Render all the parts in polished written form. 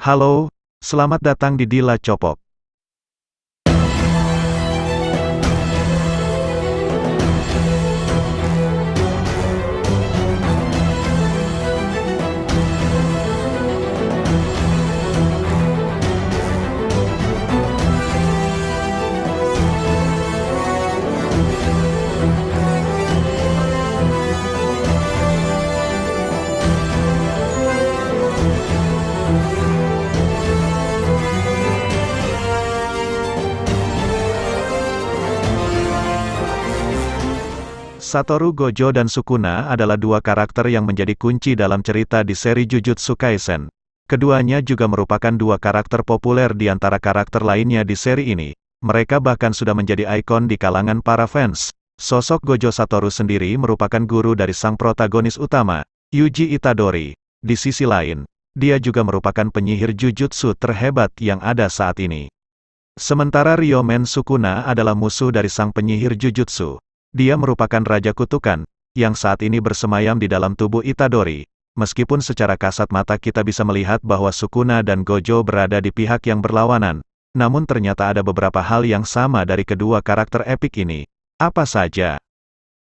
Halo, selamat datang di Dila Copok. Satoru Gojo dan Sukuna adalah dua karakter yang menjadi kunci dalam cerita di seri Jujutsu Kaisen. Keduanya juga merupakan dua karakter populer di antara karakter lainnya di seri ini. Mereka bahkan sudah menjadi ikon di kalangan para fans. Sosok Gojo Satoru sendiri merupakan guru dari sang protagonis utama, Yuji Itadori. Di sisi lain, dia juga merupakan penyihir Jujutsu terhebat yang ada saat ini. Sementara Ryomen Sukuna adalah musuh dari sang penyihir Jujutsu. Dia merupakan Raja Kutukan, yang saat ini bersemayam di dalam tubuh Itadori. Meskipun secara kasat mata kita bisa melihat bahwa Sukuna dan Gojo berada di pihak yang berlawanan, namun ternyata ada beberapa hal yang sama dari kedua karakter epik ini. Apa saja?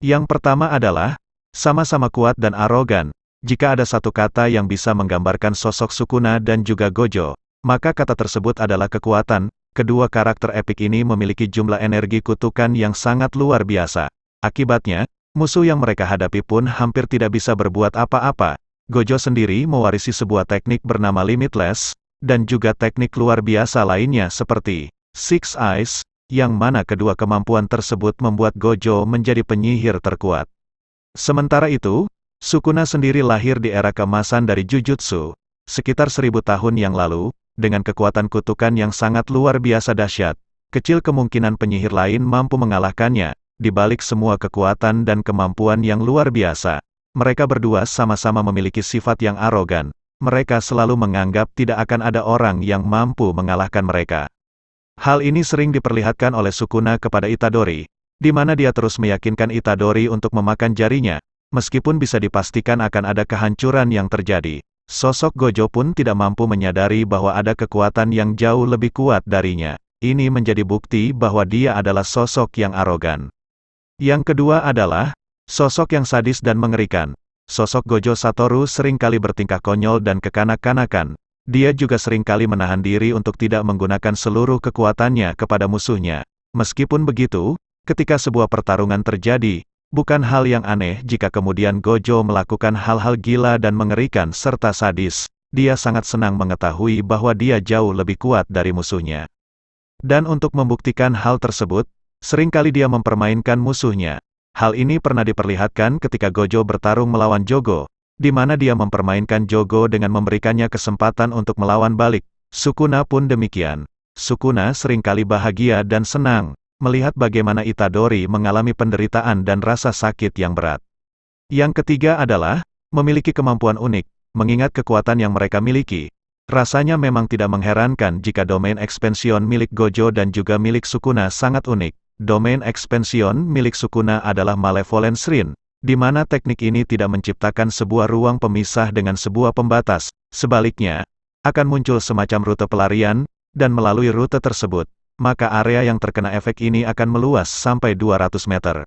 Yang pertama adalah, sama-sama kuat dan arogan. Jika ada satu kata yang bisa menggambarkan sosok Sukuna dan juga Gojo, maka kata tersebut adalah kekuatan. Kedua karakter epik ini memiliki jumlah energi kutukan yang sangat luar biasa. Akibatnya, musuh yang mereka hadapi pun hampir tidak bisa berbuat apa-apa. Gojo sendiri mewarisi sebuah teknik bernama Limitless, dan juga teknik luar biasa lainnya seperti Six Eyes, yang mana kedua kemampuan tersebut membuat Gojo menjadi penyihir terkuat. Sementara itu, Sukuna sendiri lahir di era keemasan dari Jujutsu, sekitar 1000 tahun yang lalu, dengan kekuatan kutukan yang sangat luar biasa dahsyat. Kecil kemungkinan penyihir lain mampu mengalahkannya. Di balik semua kekuatan dan kemampuan yang luar biasa, mereka berdua sama-sama memiliki sifat yang arogan. Mereka selalu menganggap tidak akan ada orang yang mampu mengalahkan mereka. Hal ini sering diperlihatkan oleh Sukuna kepada Itadori, di mana dia terus meyakinkan Itadori untuk memakan jarinya, meskipun bisa dipastikan akan ada kehancuran yang terjadi. Sosok Gojo pun tidak mampu menyadari bahwa ada kekuatan yang jauh lebih kuat darinya. Ini menjadi bukti bahwa dia adalah sosok yang arogan. Yang kedua adalah, sosok yang sadis dan mengerikan. Sosok Gojo Satoru seringkali bertingkah konyol dan kekanak-kanakan. Dia juga seringkali menahan diri untuk tidak menggunakan seluruh kekuatannya kepada musuhnya. Meskipun begitu, ketika sebuah pertarungan terjadi, bukan hal yang aneh jika kemudian Gojo melakukan hal-hal gila dan mengerikan serta sadis. Dia sangat senang mengetahui bahwa dia jauh lebih kuat dari musuhnya. Dan untuk membuktikan hal tersebut, seringkali dia mempermainkan musuhnya. Hal ini pernah diperlihatkan ketika Gojo bertarung melawan Jogo, di mana dia mempermainkan Jogo dengan memberikannya kesempatan untuk melawan balik. Sukuna pun demikian. Sukuna seringkali bahagia dan senang melihat bagaimana Itadori mengalami penderitaan dan rasa sakit yang berat. Yang ketiga adalah, memiliki kemampuan unik. Mengingat kekuatan yang mereka miliki, rasanya memang tidak mengherankan jika domain ekspansion milik Gojo dan juga milik Sukuna sangat unik. Domain ekspansion milik Sukuna adalah Malevolent Shrine, di mana teknik ini tidak menciptakan sebuah ruang pemisah dengan sebuah pembatas. Sebaliknya, akan muncul semacam rute pelarian, dan melalui rute tersebut, maka area yang terkena efek ini akan meluas sampai 200 meter.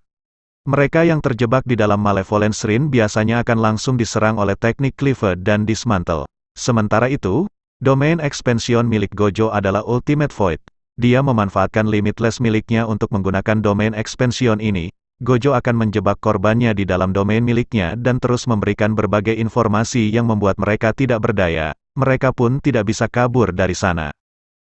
Mereka yang terjebak di dalam Malevolent Shrine biasanya akan langsung diserang oleh teknik Cleave dan Dismantle. Sementara itu, domain ekspansion milik Gojo adalah Ultimate Void. Dia memanfaatkan Limitless miliknya untuk menggunakan domain ekspansion ini. Gojo akan menjebak korbannya di dalam domain miliknya dan terus memberikan berbagai informasi yang membuat mereka tidak berdaya. Mereka pun tidak bisa kabur dari sana.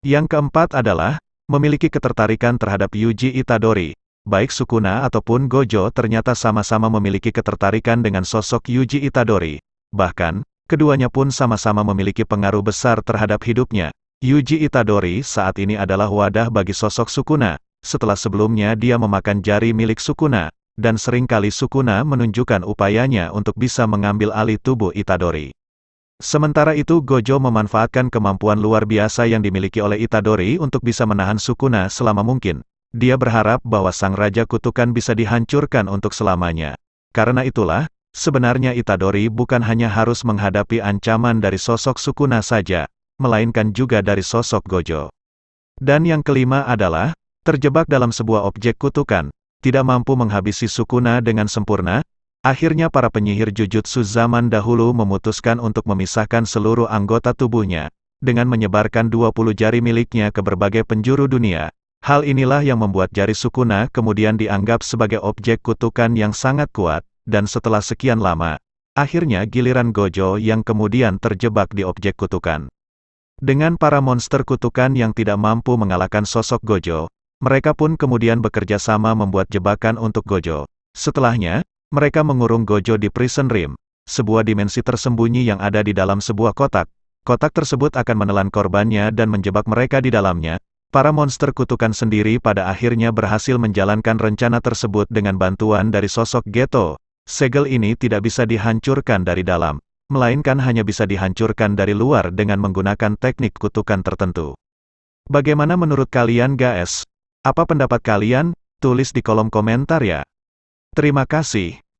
Yang keempat adalah, memiliki ketertarikan terhadap Yuji Itadori. Baik Sukuna ataupun Gojo ternyata sama-sama memiliki ketertarikan dengan sosok Yuji Itadori. Bahkan, keduanya pun sama-sama memiliki pengaruh besar terhadap hidupnya. Yuji Itadori saat ini adalah wadah bagi sosok Sukuna, setelah sebelumnya dia memakan jari milik Sukuna, dan seringkali Sukuna menunjukkan upayanya untuk bisa mengambil alih tubuh Itadori. Sementara itu Gojo memanfaatkan kemampuan luar biasa yang dimiliki oleh Itadori untuk bisa menahan Sukuna selama mungkin. Dia berharap bahwa sang Raja Kutukan bisa dihancurkan untuk selamanya. Karena itulah, sebenarnya Itadori bukan hanya harus menghadapi ancaman dari sosok Sukuna saja. melainkan juga dari sosok Gojo. Dan yang kelima adalah, terjebak dalam sebuah objek kutukan, tidak mampu menghabisi Sukuna dengan sempurna. Akhirnya para penyihir Jujutsu zaman dahulu memutuskan untuk memisahkan seluruh anggota tubuhnya, dengan menyebarkan 20 jari miliknya ke berbagai penjuru dunia. Hal inilah yang membuat jari Sukuna kemudian dianggap sebagai objek kutukan yang sangat kuat, dan setelah sekian lama, akhirnya giliran Gojo yang kemudian terjebak di objek kutukan. Dengan para monster kutukan yang tidak mampu mengalahkan sosok Gojo, mereka pun kemudian bekerja sama membuat jebakan untuk Gojo. Setelahnya, mereka mengurung Gojo di Prison Rim, sebuah dimensi tersembunyi yang ada di dalam sebuah kotak. Kotak tersebut akan menelan korbannya dan menjebak mereka di dalamnya. Para monster kutukan sendiri pada akhirnya berhasil menjalankan rencana tersebut dengan bantuan dari sosok Geto. Segel ini tidak bisa dihancurkan dari dalam, melainkan hanya bisa dihancurkan dari luar dengan menggunakan teknik kutukan tertentu. Bagaimana menurut kalian guys? Apa pendapat kalian? Tulis di kolom komentar ya. Terima kasih.